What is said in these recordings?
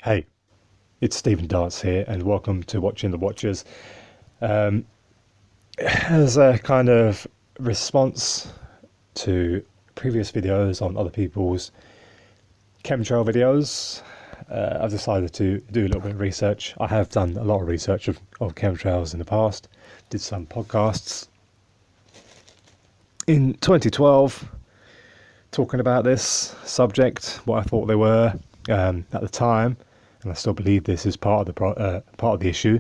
Hey, it's Stephen Dance here, and welcome to Watching the Watchers. As a kind of response to previous videos on other people's chemtrail videos, I've decided to do a little bit of research. I have done a lot of research of chemtrails in the past, did some podcasts in 2012 talking about this subject, what I thought they were at the time, and I still believe this is part of the issue.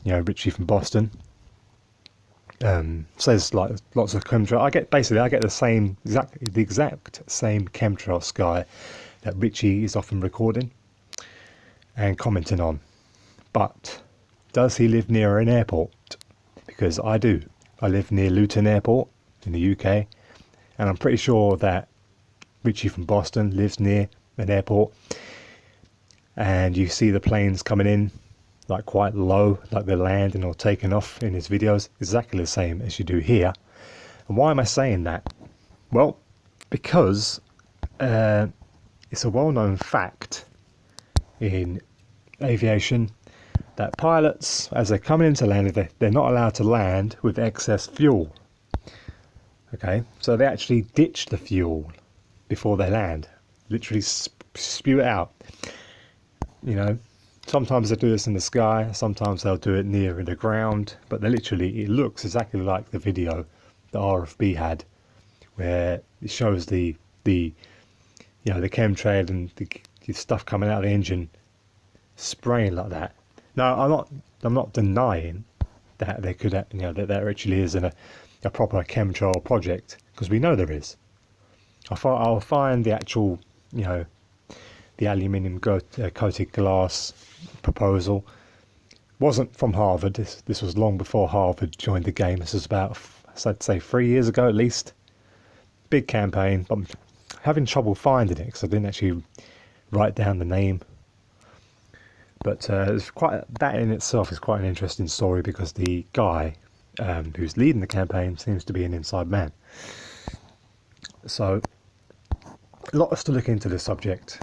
Richie from Boston says like lots of chemtrail. I get the exact same chemtrail sky that Richie is often recording and commenting on. But does he live near an airport? Because I do. I live near Luton Airport in the UK, and I'm pretty sure that Richie from Boston lives near an airport, and you see the planes coming in like quite low, like they're landing or taking off in his videos, exactly the same as you do here. And why am I saying that? Well, because it's a well-known fact in aviation that pilots, as they're coming into landing, they're not allowed to land with excess fuel. Okay, so they actually ditch the fuel before they land, literally spew it out. Sometimes they do this in the sky, sometimes they'll do it near the ground, but it looks exactly like the video that RFB had, where it shows the chemtrail and the stuff coming out of the engine spraying like that. Now, I'm not denying that there could, that there actually is a proper chemtrail project, because we know there is. I'll find the actual, the aluminium coated glass proposal. Wasn't from Harvard. This was long before Harvard joined the game. This was about, I'd say, 3 years ago at least. Big campaign, but I'm having trouble finding it because I didn't actually write down the name. But that in itself is quite an interesting story, because the guy who's leading the campaign seems to be an inside man. So, lots to look into this subject.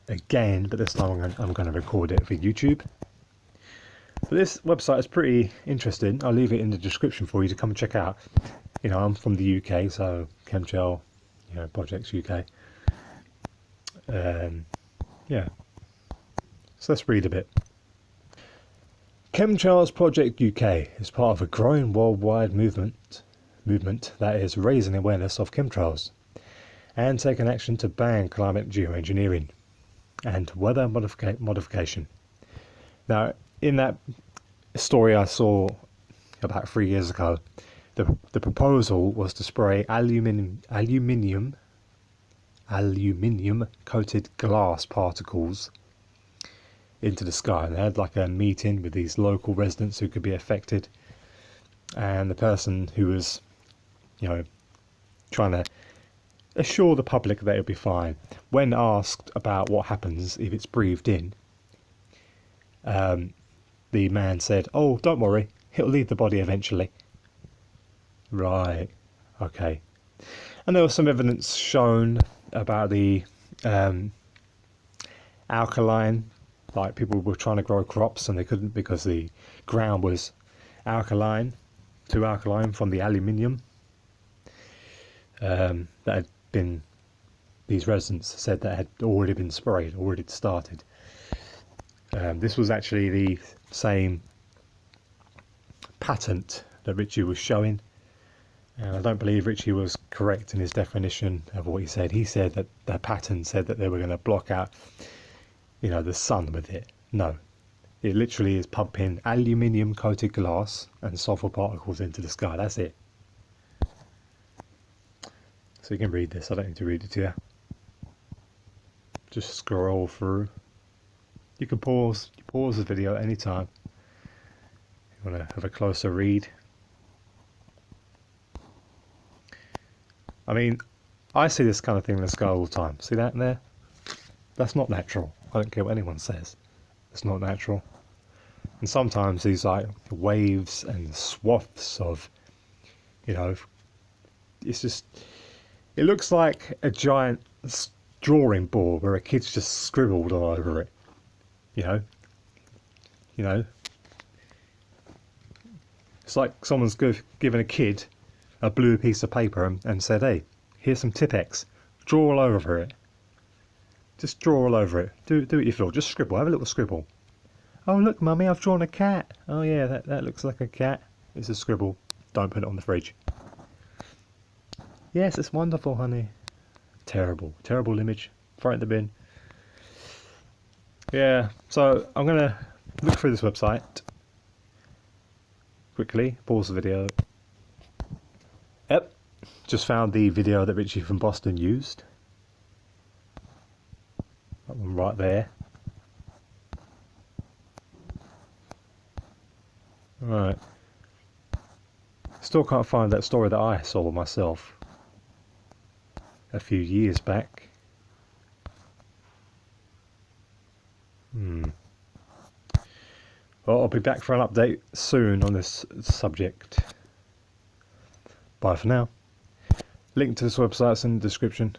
Again, but this time I'm going to record it for YouTube. But this website is pretty interesting. I'll leave it in the description for you to come and check out. I'm from the UK, so Chemtrail, Projects UK. Yeah. So let's read a bit. Chemtrails Project UK is part of a growing worldwide movement that is raising awareness of chemtrails and taking action to ban climate geoengineering and weather modification. Now, in that story I saw about 3 years ago, the proposal was to spray aluminium coated glass particles into the sky. And they had like a meeting with these local residents who could be affected, and the person who was, trying to assure the public that it'll be fine, when asked about what happens if it's breathed in, the man said, "Oh, don't worry, it'll leave the body eventually." Right, okay. And there was some evidence shown about the alkaline, like people were trying to grow crops and they couldn't because the ground was too alkaline from the aluminium. That had been, these residents said that had already been sprayed, already started. This was actually the same patent that Richie was showing, and I don't believe Richie was correct in his definition of what he said. He said that the patent said that they were going to block out, the sun with it. No, it literally is pumping aluminium coated glass and sulfur particles into the sky. That's it. So you can read this. I don't need to read it to you. Just scroll through. You can pause the video at any time if you want to have a closer read. I mean, I see this kind of thing in the sky all the time. See that in there? That's not natural. I don't care what anyone says. It's not natural. And sometimes these like waves and swaths of, it's just, It looks like a giant drawing board where a kid's just scribbled all over it. You know? You know? It's like someone's given a kid a blue piece of paper and said, hey, here's some Tipex. Draw all over it. Just draw all over it. Do what you feel. Just scribble. Have a little scribble. Oh, look, Mummy, I've drawn a cat. Oh, yeah, that looks like a cat. It's a scribble. Don't put it on the fridge. Yes, it's wonderful, honey. Terrible. Terrible image. Throw it in the bin. Yeah, so I'm going to look through this website. Quickly. Pause the video. Yep. Just found the video that Richie from Boston used. That one right there. Right. Still can't find that story that I saw myself a few years back. Well, I'll be back for an update soon on this subject. Bye for now. Link to this website's in the description.